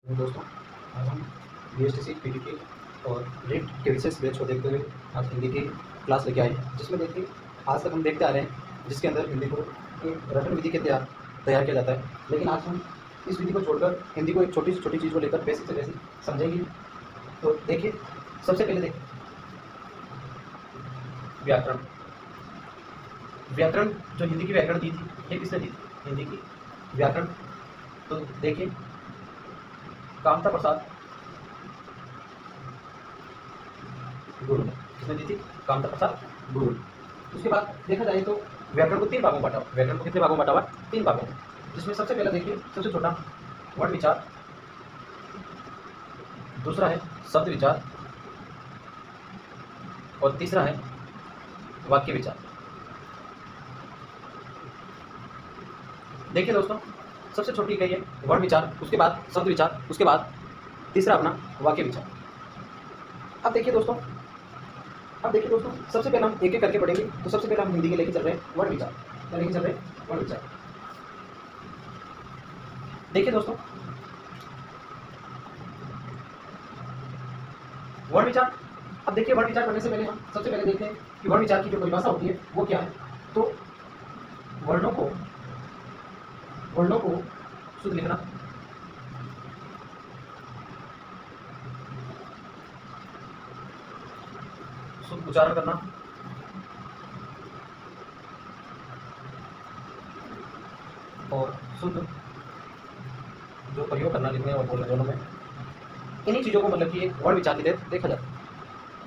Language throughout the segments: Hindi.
तो दोस्तों, आज हम बीएसटीसी पीटीटी और रीट के विशेष बैच को देखते हुए आज हिंदी की क्लास लेके आए हैं, जिसमें देखिए आज तक हम देखते आ रहे हैं जिसके अंदर हिंदी को एक रटन विधि के तैयार किया जाता है। लेकिन आज हम इस विधि को छोड़कर हिंदी को एक छोटी से छोटी चीज़ को लेकर बेसिक से बेसिक समझेंगे। तो देखिए, सबसे पहले देखिए व्याकरण। व्याकरण जो हिंदी की व्याकरण दी थी, ये किसने दी थी? हिंदी की व्याकरण। तो देखिए, कामता प्रसाद गुरु ने किसने दी थी? कामता प्रसाद गुरु ने। उसके बाद देखा जाए तो व्याकरण को 3 भागों में बांटा हुआ। व्याकरण को कितने भागों में बांटा हुआ? 3 भागों में, जिसमें सबसे पहला देखिए, सबसे छोटा वर्ण विचार, दूसरा है शब्द विचार और तीसरा है वाक्य विचार। देखिए दोस्तों, सबसे छोटी इकाई है वर्ण विचार, उसके बाद शब्द विचार, उसके बाद तीसरा अपना वाक्य विचार। अब देखिए दोस्तों, सबसे पहले हम एक एक करके पढ़ेंगे। तो सबसे पहले हम हिंदी के लेके चल रहे हैं वर्ण विचार। क्या लेके चल रहे हैं? वर्ण विचार। देखिए दोस्तों, वर्ण विचार। अब देखिए, वर्ण विचार करने से पहले हम सबसे पहले देखते हैं कि वर्ण विचार की जो परिभाषा होती है वो क्या है। तो वर्णों को शुद्ध लिखना, शुद्ध उच्चारण करना और शुद्ध जो प्रयोग करना लिखने और बोलने दोनों में, इन्हीं चीज़ों को मतलब कि एक वर्ण विचार के तहत देखा जाता है।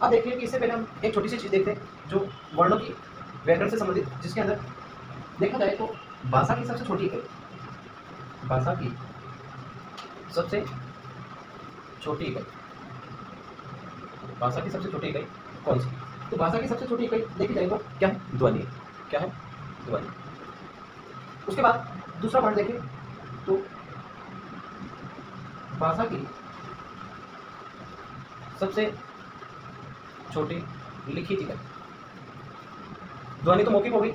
अब देखिए कि इससे पहले हम एक छोटी सी चीज़ देखते हैं जो वर्णों की व्याकरण से संबंधित, जिसके अंदर देखा जाए तो भाषा की सबसे छोटी इकाई, भाषा की सबसे छोटी इकाई, भाषा की सबसे छोटी इकाई कौन सी? तो भाषा की सबसे छोटी इकाई देखी जाए तो क्या है? ध्वनि। क्या है? ध्वनि। उसके बाद दूसरा वर्ण देखें तो भाषा की सबसे छोटी लिखित इकाई। ध्वनि तो मौखिक हो गई,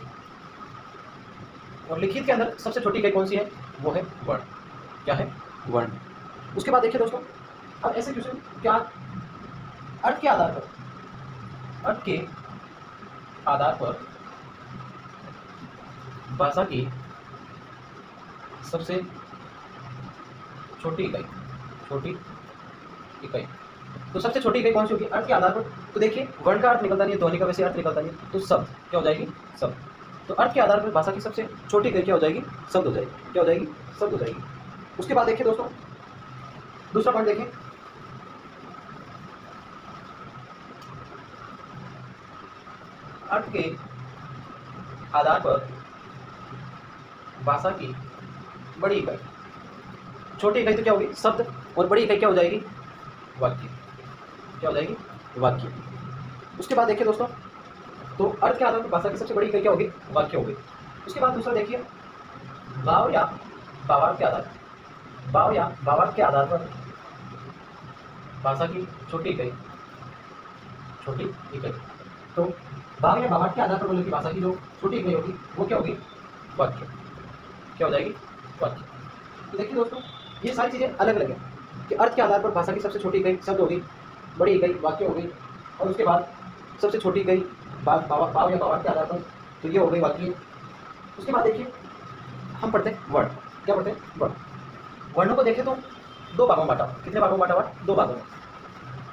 और लिखित के अंदर सबसे छोटी इकाई कौन सी है? वो है वर्ण। क्या है? वर्ण। उसके बाद देखिए दोस्तों, अब ऐसे क्वेश्चन क्या अर्थ के आधार पर, अर्थ के आधार पर भाषा की सबसे छोटी इकाई, छोटी इकाई। तो सबसे छोटी इकाई कौन सी होगी अर्थ के आधार पर? तो देखिए, वर्ण का अर्थ निकलता नहीं है, ध्वनि का वैसे अर्थ निकलता नहीं है, तो शब्द क्या हो जाएगी? शब्द। तो अर्थ के आधार पर भाषा की सबसे छोटी इकाई क्या हो जाएगी? शब्द हो जाएगी। क्या हो जाएगी? शब्द हो जाएगी। उसके बाद देखिए दोस्तों, दूसरा पॉइंट देखें, अर्थ के आधार पर भाषा की बड़ी इकाई। छोटी इकाई तो क्या होगी? शब्द, और बड़ी इकाई क्या हो जाएगी? वाक्य। क्या हो जाएगी? वाक्य। उसके बाद देखिए दोस्तों, तो अर्थ के आधार पर भाषा की सबसे बड़ी इकाई क्या होगी? वाक्य होगी। उसके बाद दूसरा देखिए, भाव या भावार्थ के आधार, भाव या भावार्थ के आधार पर भाषा की छोटी इकाई, छोटी इकाई। तो भाव या भावार्थ के आधार पर बोले कि भाषा की जो छोटी इकाई होगी वो क्या होगी? वाक्य। क्या हो जाएगी? वाक्य। तो देखिए दोस्तों, ये सारी चीज़ें अलग अलग हैं कि अर्थ के आधार पर भाषा की सबसे छोटी इकाई शब्द होगी, बड़ी इकाई वाक्य हो गई, और उसके बाद सबसे छोटी इकाई भाव या भावार्थ के आधार पर, तो ये हो गई वाक्य। उसके बाद देखिए, हम पढ़ते हैं वर्ण। क्या पढ़ते हैं? वर्ण। वर्णों को देखें तो 2 भागों में बांटा हुआ। कितने भागों में बांटा हुआ? 2 भागों में।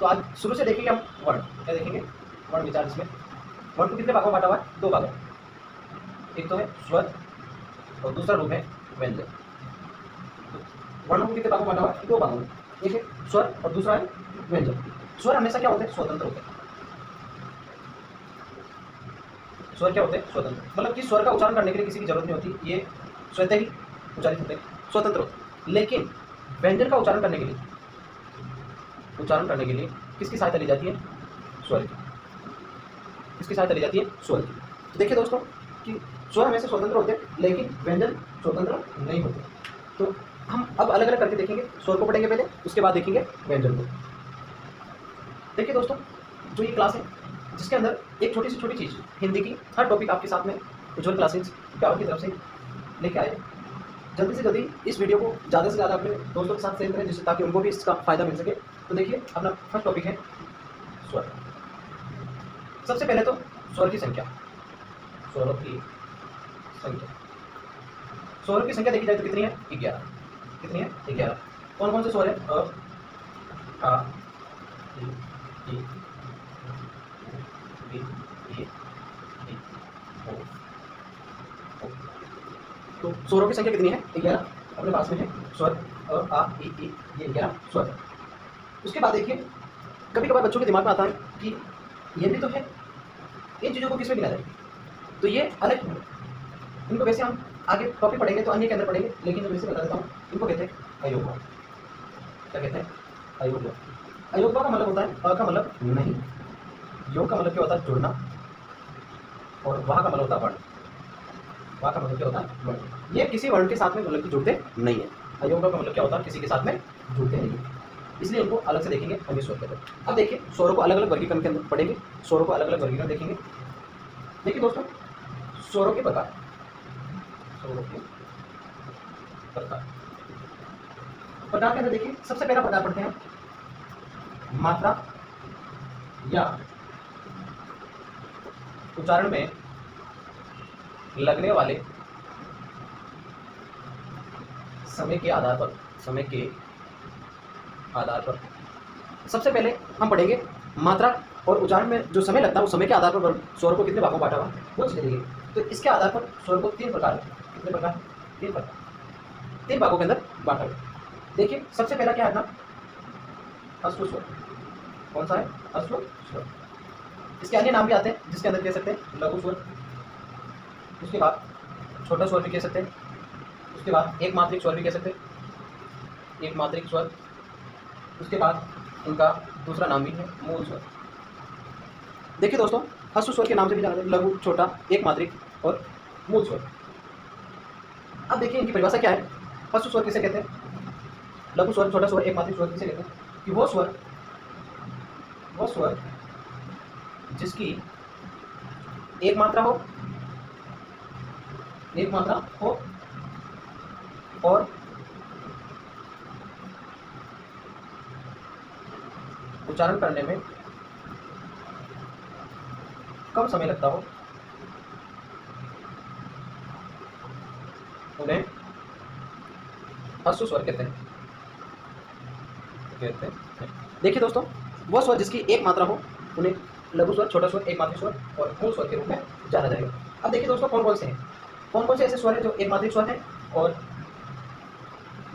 तो आज शुरू से देखेंगे हम वर्ण। क्या देखेंगे? वर्ण विचार। इसमें वर्ण को कितने भागों में बांटा हुआ है? 2 भागों में। एक तो है स्वर और दूसरा रूप है व्यंजन। वर्णों को कितने भागों में बांटा हुआ है? 2 भागों में। एक है स्वर और दूसरा है व्यंजन। स्वर हमेशा क्या होते हैं? स्वतंत्र होते हैं। स्वर क्या होते हैं? स्वतंत्र। मतलब कि स्वर का उच्चारण करने के लिए किसी की जरूरत नहीं होती, ये स्वतः ही उच्चारित होते हैं, स्वतंत्र होते हैं। लेकिन व्यंजन का उच्चारण करने के लिए किसकी सहायता ली जाती है? स्वर की। किसकी सहायता ली जाती है? स्वर की। तो देखिए दोस्तों कि स्वर हमेशा स्वतंत्र होते हैं, लेकिन व्यंजन स्वतंत्र नहीं होते। तो हम अब अलग अलग करके देखेंगे। स्वर को पढ़ेंगे पहले, उसके बाद देखेंगे व्यंजन को। देखिए दोस्तों, जो ये क्लास है जिसके अंदर एक छोटी से छोटी चीज़, हिंदी की हर टॉपिक आपके साथ में उज्ज्वल क्लासेज की तरफ से लेके आए, जल्दी से जल्दी इस वीडियो को ज़्यादा से ज़्यादा अपने दोस्तों के साथ शेयर करें, जिससे ताकि उनको भी इसका फ़ायदा मिल सके। तो देखिए अपना फर्स्ट टॉपिक है स्वर। सबसे पहले तो स्वर की संख्या, स्वरों की संख्या। स्वरों की संख्या देखी जाए तो कितनी है? 11। कितनी है? 11। कौन कौन से स्वर है? अ, आ, इ, ई, ओ, ओ। तो स्वरों की संख्या कितनी है? 11 अपने पास में है स्वर अ, आ, ई, ये 11 स्वर है। उसके बाद देखिए कभी कभार बच्चों के दिमाग में आता है कि ये भी तो है, इन चीज़ों को किसमें गिना जाए? तो ये अलग है, इनको वैसे हम आगे टॉपिक पढ़ेंगे तो अन्य के अंदर पढ़ेंगे, लेकिन मैं वैसे बता देता हूँ। इनको कहते हैं अयोगवा। क्या कहते हैं? अयोगवा। अयोगवा का मतलब होता है अ का मतलब नहीं, योग का मतलब क्या होता है? जुड़ना, और वाह का मतलब होता है वर्ण। वाह का मतलब क्या होता है? वर्ण। ये किसी वर्ण के साथ में मतलब कि जुड़ते नहीं है। अयोगवा का मतलब क्या होता है? किसी के साथ में जुड़ते नहीं है, इसलिए इनको अलग से देखेंगे अन्य स्वर के अंदर। अब देखिए स्वरों को अलग अलग वर्गीकरण के अंदर पढ़ेंगे, स्वरों को अलग अलग वर्गीकरण देखेंगे। देखिए दोस्तों स्वरों के प्रकार, स्वरों के प्रकार। प्रकार के अंदर देखिए सबसे पहला प्रकार पढ़ते हैं मात्रा या उच्चारण में लगने वाले समय के आधार पर, समय के आधार पर। सबसे पहले हम पढ़ेंगे मात्रा और उच्चारण में जो समय लगता है, उस समय के आधार पर स्वर को कितने भागों बांटा हुआ वो चीजें देंगे। तो इसके आधार पर स्वर को 3 प्रकार, कितने प्रकार? 3 प्रकार, 3 भागों के अंदर बांटा हुआ। देखिए सबसे पहला क्या है अपना? अश्व स्वर। कौन सा है? अश्व स्वर। इसके अन्य नाम भी आते हैं, जिसके अंदर कह सकते हैं लघु स्वर, उसके बाद छोटा स्वर भी कह सकते हैं, उसके बाद एक मात्रिक स्वर भी कह सकते हैं, एक मात्रिक स्वर। उसके बाद उनका दूसरा नाम भी है मूल स्वर। देखिए दोस्तों हस्व स्वर के नाम से भी जाना जाता है, लघु, छोटा, एक मात्रिक और मूल स्वर। अब देखिए इनकी परिभाषा क्या है। हस्व स्वर किसे कहते हैं? लघु स्वर, छोटा स्वर, एक मात्रिक स्वर किसे कहते हैं? कि वो स्वर जिसकी एक मात्रा हो, एक मात्रा हो और उच्चारण करने में कम समय लगता हो, उन्हें हस्व स्वर कहते हैं। देखिए दोस्तों वो स्वर जिसकी एक मात्रा हो उन्हें लघु स्वर, छोटा स्वर, एक मात्रिक स्वर और मूल स्वर के रूप में जाना जाएगा। अब देखिए दोस्तों कौन कौन से हैं, कौन कौन से ऐसे स्वर हैं जो एक मात्रिक स्वर हैं और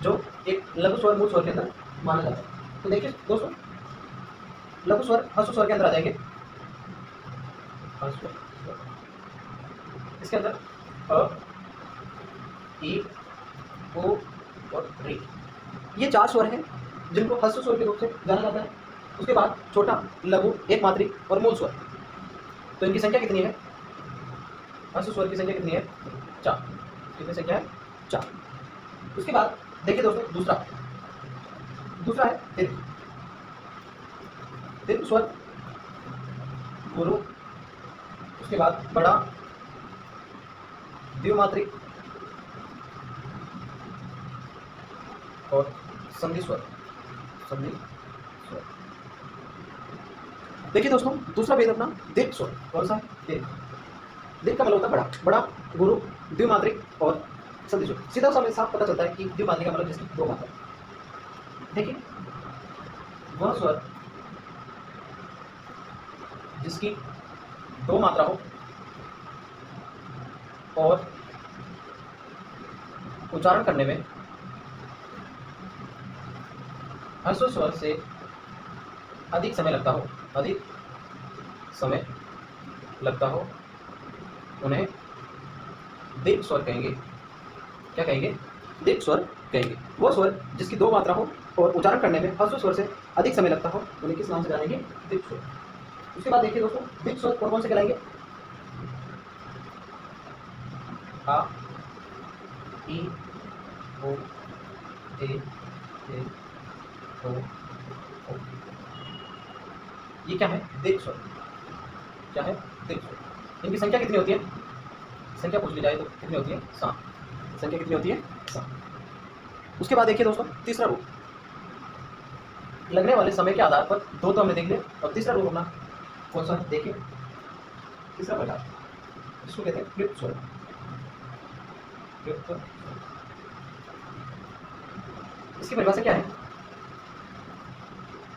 जो एक लघु स्वर, मूल स्वर के अंदर माना जाता है। तो देखिए दोस्तों लघु स्वर हस्व स्वर के अंदर आ जाएंगे। हस्व स्वर इसके अंदर अ, ई, ओ और री, ये 4 स्वर हैं जिनको हस्व स्वर के रूप से जाना जाता है। उसके बाद छोटा, लघु, एक मात्रिक और मूल स्वर। तो इनकी संख्या कितनी है? हस्व स्वर की संख्या कितनी है? 4। कितनी संख्या है? 4। उसके बाद देखिए दोस्तों दूसरा है दीर्घ। दीर्घ स्वर गुरु, उसके बाद बड़ा, द्विमात्रिक और संधि स्वर। संधि स्वर। देखिए दोस्तों दूसरा भेद अपना दीर्घ स्वर। कौन सा? दीर्घ। दीर्घ का मतलब होता है बड़ा, बड़ा, गुरु, द्विमात्रिक और संधि स्वर। सीधा साफ पता चलता है कि द्विमात्रिक का मतलब जिसकी 2 मात्रा। देखिए वह स्वर जिसकी 2 मात्रा हो और उच्चारण करने में हस्व स्वर से अधिक समय लगता हो, अधिक समय लगता हो, उन्हें दीर्घ स्वर कहेंगे। क्या कहेंगे? दीर्घ स्वर कहेंगे। वो स्वर जिसकी 2 मात्रा हो और उच्चारण करने में हस्व स्वर से अधिक समय लगता हो, उन्हें किस नाम से जानेंगे? दीर्घ स्वर। उसके बाद देखिए दोस्तों दीर्घ स्वर कौन कौन से कहलाएंगे? आ, ई, ओ, ए, ओ। ये क्या है? दीर्घ स्वर। क्या है? दीर्घ स्वर। इनकी संख्या कितनी होती है? संख्या पूछ ली जाए तो कितनी होती है? 7। संख्या कितनी होती है? 7। उसके बाद देखिए दोस्तों तीसरा रूप, लगने वाले समय के आधार पर दो तो हमने देख लिया, और तीसरा रूप अपना कौन सा है देखिए, तीसरा प्रकार इसको कहते हैं क्लिप्त स्वर। इसकी परिभाषा क्या है?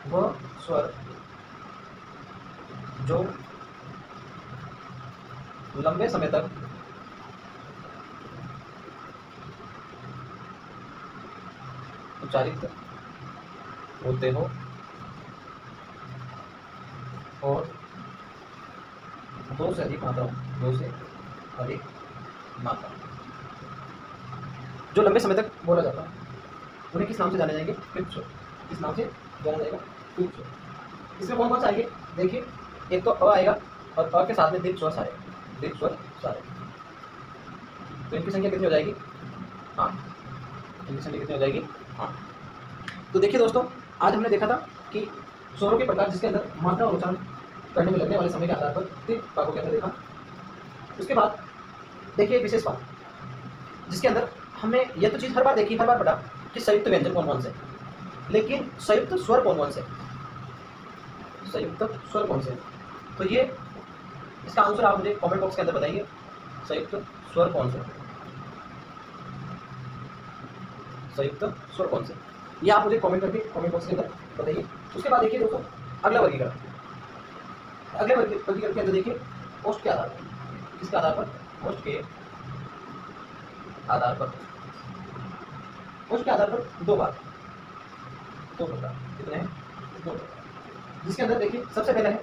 वह स्वर जो लंबे समय तक उच्चारित होते हो और दो से अधिक मात्रा, जो लंबे समय तक बोला जाता है, उन्हें किस नाम से जाने जाएंगे? क्लिप्त स्वर। किस नाम से जाना जाएगा? क्लिप्त स्वर। इसमें कौन कौन सा आएंगे देखिए, एक तो अ आएगा और अ के साथ में दीर्घ स्वर आएगा, दीर्घ स्वर सारे। तो इनकी संख्या कितनी हो जाएगी? 8। इनकी संख्या कितनी हो जाएगी? 8। तो देखिए दोस्तों, आज हमने देखा था कि स्वरों के प्रकार जिसके अंदर मात्रा और उच्चारण करने में लगने वाले समय के आधार पर 3 भागों के अंदर देखा। उसके बाद देखिए विशेष बात, जिसके अंदर हमने यह तो चीज़ हर बार देखी, हर बार पढ़ा कि संयुक्त व्यंजन कौन कौन से, लेकिन संयुक्त स्वर कौन कौन से, संयुक्त स्वर कौन से। तो ये इसका आंसर आप मुझे कमेंट बॉक्स के अंदर बताइए, संयुक्त स्वर कौन से, संयुक्त स्वर कौन से, ये आप मुझे कमेंट करके कमेंट बॉक्स के अंदर बताइए। उसके बाद देखिए दोस्तों अगला वर्गीकरण, अगले वर्गीकरण के अंदर देखिए पोस्ट के आधार पर, किसके आधार पर? पोस्ट के आधार पर, पोस्ट के आधार पर 2 बार, 2 प्रकार, कितने हैं? 2 प्रकार। जिसके अंदर देखिए सबसे पहले है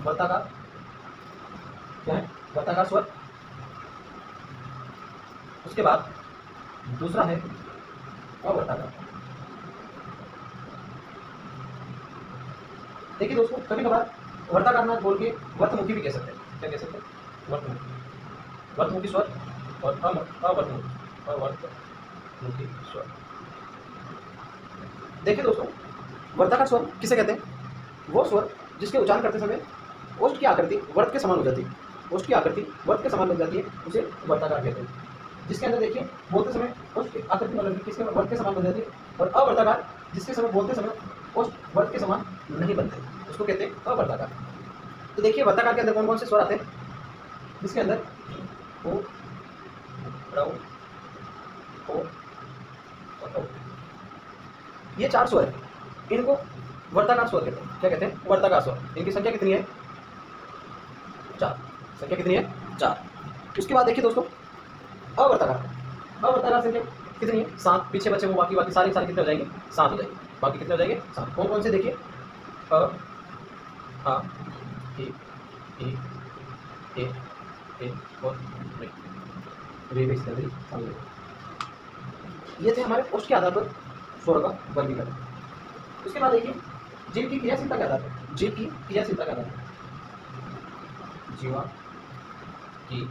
वर्ताकार, क्या है? वर्ताकार स्वर। उसके बाद दूसरा है अवर्ताकार। देखिए दोस्तों कभी कभार वर्ताकार ना बोल के वर्तमुखी भी कह सकते हैं, क्या कह सकते हैं? वर्तमुखी, वर्तमुखी स्वर और अवर्तमुखी स्वर। देखिए दोस्तों वर्ताकार स्वर किसे कहते हैं? वो स्वर जिसके उच्चारण करते समय ओष्ठ की आकृति वर्त के समान हो जाती है, ओष्ठ की आकृति वर्त के समान बन जाती है, उसे वर्ताकार कहते हैं। जिसके अंदर देखिए बोलते समय ओष्ठ की आकृति मतलब किसके वर्त के समान बन जाती है, और अवर्ताकार जिसके समय बोलते समय ओष्ठ वर्त के समान नहीं बनते, उसको कहते हैं अवर्ताकार। तो देखिए वर्ताकार के अंदर कौन कौन से स्वर आते हैं? जिसके अंदर ओ, रौ, ओ और औ, ये 4 स्वर है, इनको वर्ताकार स्वर कहते हैं। क्या कहते हैं? वर्ताकार स्वर। इनकी संख्या कितनी है? 4। संख्या कितनी है? 4। उसके बाद देखिए दोस्तों अवर्ताकार, अवर्ताकार संख्या कितनी है? 7। पीछे बचे वो बाकी सारे कितने हो जाएंगे? 7 हो जाएंगे। बाकी कितने हो जाएंगे? 7। कौन कौन से देखिए? अ, आ, ई, ए और रे। ये थे हमारे पोस्ट के आधार पर स्वर का वर्गीकरण। उसके बाद देखिए जीव की क्रियाशीलता के आधार पर, जीव की क्रियाशीलता के आधार पर, जीवा की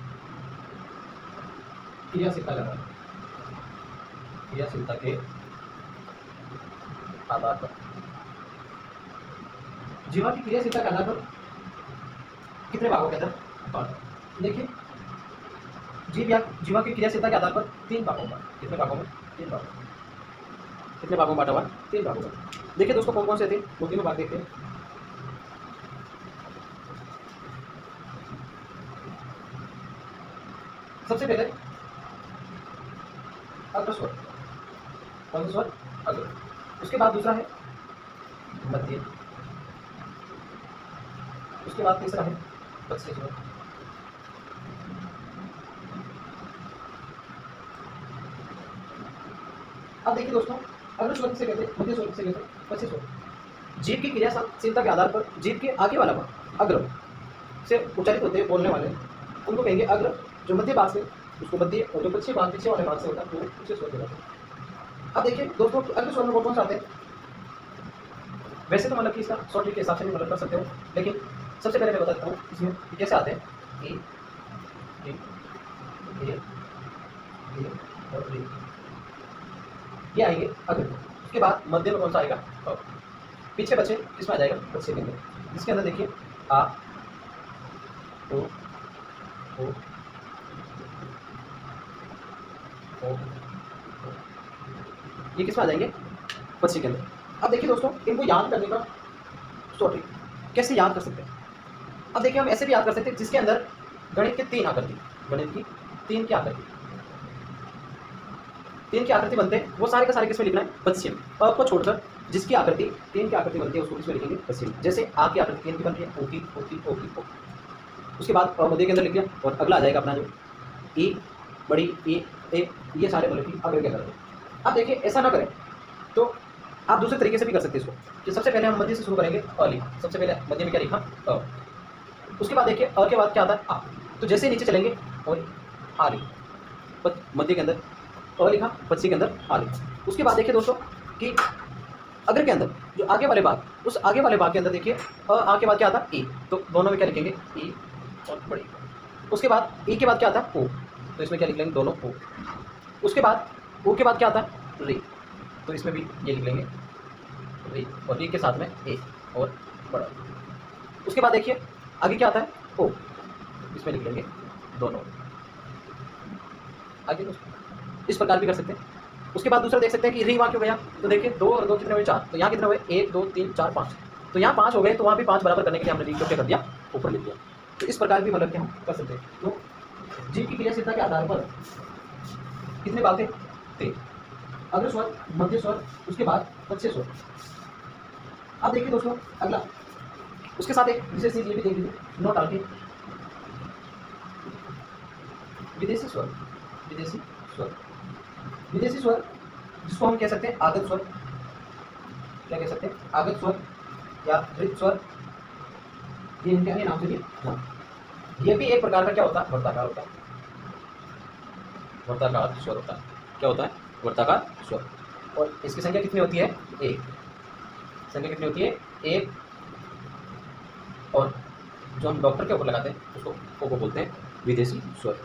क्रियाशीलता के आधार पर, क्रियाशीलता के आधार पर, जीवा की क्रियाशीलता के आधार पर कितने भागों के अंदर बांटा? देखिए जीवा की क्रियाशीलता के आधार पर 3 भागों में, कितने भागों में? 3 भागों। कितने भागों में बांटा हुआ? 3 भागों में। देखिए दोस्तों कौन कौन से थे, वो तीनों भाग देखते हैं। सबसे पहले अग्रस्वर, कौन सा स्वर? अग्र। उसके बाद दूसरा है मध्य, उसके बाद तीसरा है पश्चिम स्वर, अब देखिए दोस्तों अग्र स्वर किसे कहते हैं, मध्य स्वर किसे कहते हैं, पश्चिम स्वर। जीव की क्रियाशीलता के आधार पर जीव के आगे वाला भाग अग्र से उच्चारित होते हैं बोलने वाले, उनको कहेंगे अग्र। जो मध्य भाग से उसको मध्य, और जो पश्चिम भाग पीछे वाले भाग से होता है वो पीछे स्वर कहलाते हैं। अब देखिए दोस्तों अग्र स्वर में कौन कौन से आते हैं? वैसे तो मतलब कि इसका शॉर्ट ट्रिक के हिसाब से भी मतलब कर सकते हो, लेकिन सबसे पहले मैं बता देता हूँ इसमें कैसे आते हैं। ए, ए, ए, ए और ए, ये आएंगे अग्र। उसके बाद मध्य में कौन सा आएगा? अ। पीछे बचे किसमें आ जाएगा? पश्चिम में, जिसके अंदर देखिए आ, ओ, ओ, ये किस में आ जाएंगे, पच्ची के अंदर। अब देखिए दोस्तों, इनको याद करने का सॉरी कैसे याद कर सकते हैं। अब देखिए हम ऐसे भी याद कर सकते हैं जिसके अंदर गणित के 3 आकृति, गणित की 3 की आकृति, 3 की आकृति बनते हैं, वो सारे का सारे किसमें लिखना है, पश्चिम। अ को छोड़कर जिसकी आकृति 3 की आकृति बनती है उसको किसमें लिखेंगे, पश्चिम। जैसे आ की आकृति 3 की बन रही है, ओ की, ओ की, ओ की, ओ। उसके बाद मध्य के अंदर लिख दिया और अगला आ जाएगा अपना जो ई, बड़ी ई, ए, ये सारे मतलब कि अग्र के अंदर। अब देखिए ऐसा ना करें तो आप दूसरे तरीके से भी कर सकते हैं इसको, कि सबसे पहले हम मध्य से शुरू करेंगे, अ लिखा, सबसे पहले मध्य में क्या लिखा, अ। उसके बाद देखिए अ के बाद क्या आता है, आ। तो जैसे नीचे चलेंगे और आ लिखा, मध्य के अंदर अ लिखा, पच्ची के अंदर आ लिखा। उसके बाद देखिए दोस्तों कि अग्र के अंदर जो आगे वाले भाग, उस आगे वाले भाग के अंदर देखिए आ के बाद क्या आता है, ई। तो दोनों में क्या लिखेंगे, ई और बड़ी। उसके बाद ई के बाद क्या आता है, ओ। तो इसमें क्या लिख लेंगे, दोनों ओ। उसके बाद ओ के बाद क्या आता है, री। तो इसमें भी ये लिख लेंगे री, और री के साथ में ए और बड़ा। उसके बाद देखिए आगे क्या आता है, ओ। इसमें लिख लेंगे दोनों आगे। इस प्रकार भी कर सकते हैं। उसके बाद दूसरा देख सकते हैं कि री वहाँ क्यों गया, तो देखिए 2 और 2 कितने हुए, 4। तो यहाँ कितने हुए, 1 2 3 4 5। तो यहाँ 5 हो गए, तो वहाँ भी 5 बराबर करने के लिए हमने री को क्या कर दिया, ऊपर लिख दिया। तो इस प्रकार भी मतलब कि हम कर सकते हैं। तो जीव की क्रियाशीलता के आधार पर कितने भाग थे, 3। अग्र स्वर, मध्य स्वर, उसके बाद पश्य स्वर। अब देखिए दोस्तों अगला, उसके साथ एक विशेष चीज ये भी देख लीजिए, नोट डाल के, विदेशी स्वर, विदेशी स्वर, विदेशी स्वर जिसको हम कह सकते हैं आगत स्वर, क्या कह सकते हैं, आगत स्वर या हृत स्वर, ये इनके अन्य नाम से भी हाँ। ये भी एक प्रकार का क्या होता है, वर्ताकार होता है, वर्ताकार स्वर होता है। क्या होता है, वर्ताकार स्वर। और इसकी संख्या कितनी होती है, 1। संख्या कितनी होती है, 1। और जो हम डॉक्टर के ऊपर लगाते हैं उसको को बोलते हैं विदेशी स्वर।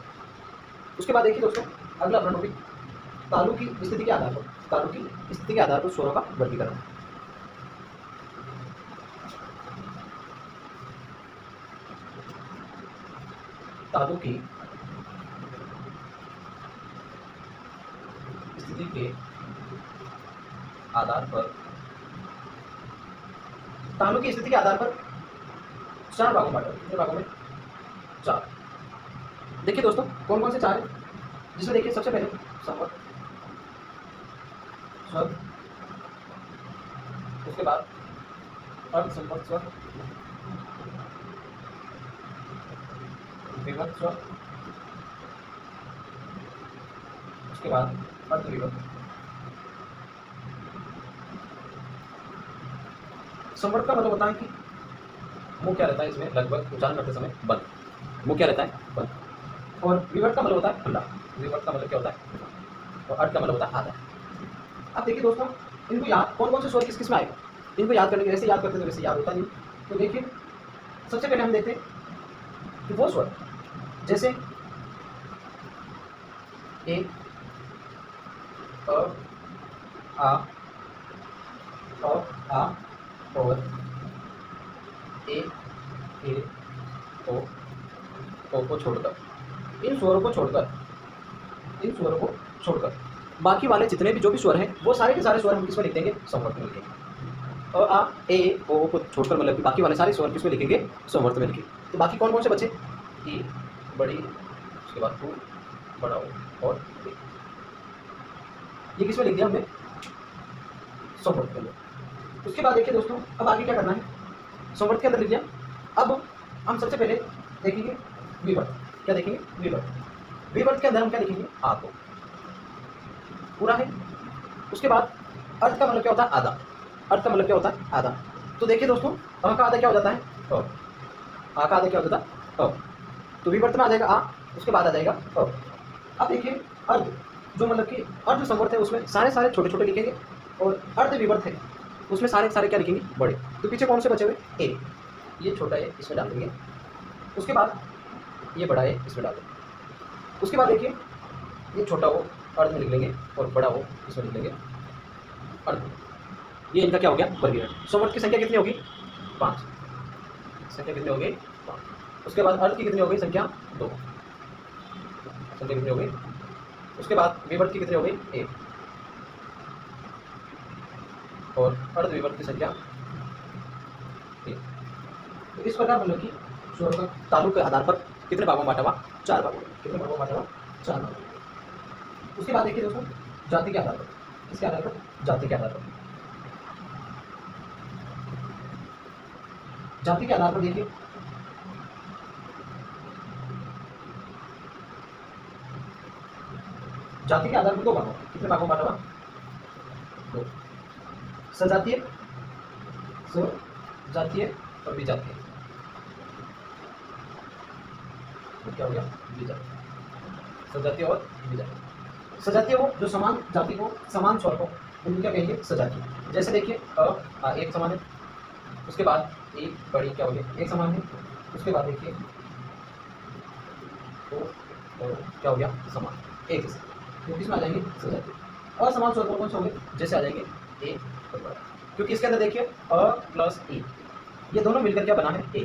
उसके बाद देखिए दोस्तों अगला अपना टॉपिक, तालु की स्थिति के आधार पर, तालु की स्थिति के आधार पर स्वरों का वर्गीकरण। तालु की स्थिति के आधार पर, तालु की स्थिति के आधार पर 4 भागों में बांटा। कितने भागों में, 4। देखिए दोस्तों कौन कौन से 4 है, जिसमें देखिए सबसे पहले संवर्त स्वर, उसके बाद अर्ध संवर्त स्वर, विवर्त स्वर, उसके बाद अर्ध विवर्त। संवर्त का मतलब होता है कि मुंह क्या रहता है इसमें, लगभग उच्चारण करते समय बंद, मुंह क्या रहता है, बंद। और विवर्त का मतलब होता है खुला, विवर्त का मतलब क्या होता है, और अर्ध का मतलब होता है आधा। अब देखिए दोस्तों इनको याद, कौन कौन से स्वर किस किस में आएगा, इनको याद करने के वैसे याद करते तो वैसे याद होता नहीं। तो देखिए सबसे पहले हम देखते हैं कि वो स्वर जैसे ए, अ, आ, और ए, ओ को छोड़कर, इन स्वरों को छोड़कर, इन स्वरों को छोड़कर बाकी वाले जितने भी जो भी स्वर हैं वो सारे के सारे स्वर हम किसमें लिख देंगे, संवर्त में लिखेंगे। और आ, ए, ओ को छोड़कर मतलब कि बाकी वाले सारे स्वर किसमें लिखेंगे, संवर्त में लिखेंगे। तो बाकी कौन कौन से बचे, ई, बड़ी, उसके बाद टू, बड़ा ओ और ए। ये किसमें लिख दिया हमने, संवर्त के अंदर। उसके बाद देखिए दोस्तों अब आगे क्या करना है, संवर्त के अंदर लिख दिया। अब हम सबसे पहले देखेंगे विवर्त। क्या देखेंगे, विवर्त। विवर्त के अंदर हम क्या लिखेंगे, आ को, पूरा है। उसके बाद अर्थ का मतलब क्या होता है, आधा। अर्थ का मतलब क्या होता है, आधा। तो देखिए दोस्तों अ का आधा क्या हो जाता है, आ का आधा क्या हो जाता है, तो विवर्त में आ जाएगा आ, उसके बाद आ जाएगा अ। अब देखिए अर्ध, जो मतलब कि अर्ध संवर्त है उसमें सारे सारे छोटे छोटे लिखेंगे, और अर्ध विवर्त है उसमें सारे सारे क्या लिखेंगे, बड़े। तो पीछे कौन से बचे हुए, ए, ये छोटा है इसमें डाल देंगे, उसके बाद ये बड़ा है इसमें डाल देंगे। उसके बाद देखिए ये छोटा हो अर्ध में लिख लेंगे, और बड़ा हो इसमें लिख लेंगे अर्ध। ये इनका क्या हो गया, वर्गीकरण। संवर्त की संख्या कितनी होगी, 5। संख्या कितनी होगी, 5। उसके बाद अर्ध की कितनी हो गई संख्या, 2। संख्या कितनी हो गई, उसके बाद विवर्त की कितनी हो गई? एक। और अर्धविवर्त की संख्या एक। तो इस प्रकार मतलब कि स्वर का तालुक के आधार पर कितने भागों में बांटा हुआ? 4 भागों में। कितने भागों में बांटा हुआ? 4 भागों में। उसके बाद देखिए दोस्तों जाति के आधार पर, किसके आधार पर? जाति के आधार पर। जाति के आधार पर देखिए जाति के आधार पर 2 भागों में। कितने भागों में बांटा हुआ? 2। सजातीय, स्वजातीय और विजातीय। तो क्या हो गया? विजातीय। सजातीय और विजातीय। सजातीय वो जो समान जाति को, समान स्वर को, उनको क्या कहेंगे? सजातीय। जैसे देखिए एक समान है, उसके बाद एक बड़ी क्या हो गई? एक समान है, उसके बाद देखिए तो क्या हो गया? समान, एक जैसे। तो किसमें आ जाएंगे? सजातीय। और समान स्वर कौन से होंगे? जैसे आ जाएंगे ए और बड़ा, क्योंकि इसके अंदर देखिए अ प्लस ई, ये दोनों मिलकर क्या बना है? ए।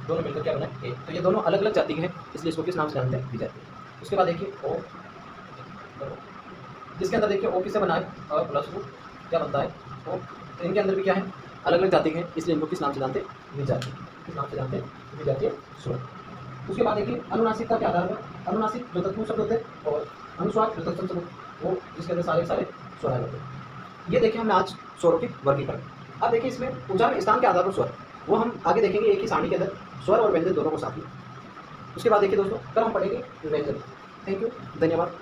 दोनों मिलकर क्या बना है? ए। तो ये दोनों अलग अलग जाति के हैं, इसलिए इसको किस नाम से जानते हैं? विजातीय। उसके बाद देखिए ओ, जिसके अंदर देखिए ओ किससे बना है? अ प्लस वो क्या बनता है? ओ। तो इनके अंदर भी क्या है? अलग अलग जाति के हैं, इसलिए इनको किस नाम से जानते हैं? विजातीय। किस नाम से जानते हैं? विजातीय स्वर। उसके बाद देखिए अनुनासिकता के आधार पर, अनुनासिक जो तत्पुरुष शब्द होते हैं और अनुस्वार जो तत्सम शब्द, वो जिसके अंदर सारे सारे स्वर आए होते हैं। ये देखिए हमने आज स्वरों की वर्गीकरण। अब देखिए इसमें उच्चारण स्थान के आधार पर स्वर, वो हम आगे देखेंगे एक ही सारणी के अंदर स्वर और व्यंजन दोनों को साथ में। उसके बाद देखिए दोस्तों कल हम पढ़ेंगे व्यंजन। थैंक यू, धन्यवाद।